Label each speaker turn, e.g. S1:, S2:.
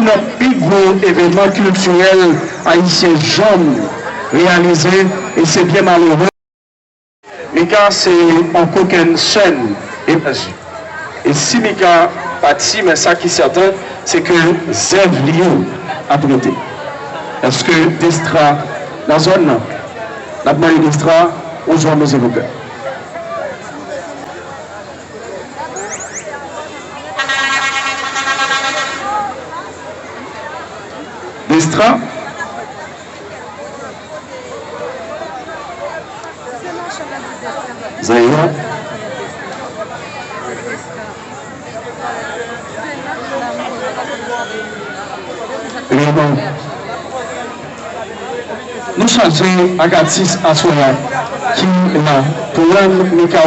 S1: un plus gros événement culturel haïtien jamais réalisé et c'est bien malheureux. Mika, c'est en coquin chaîne et magie. Et si Mika partit, mais ça qui est certain, c'est que Zèv Lio a prêté. Est-ce que Destra, la zone, la demande Destra, aux gens nos évoqueurs. Destra. Zaïra. Nous changeons à Gatis à Soya qui est là pour un Mika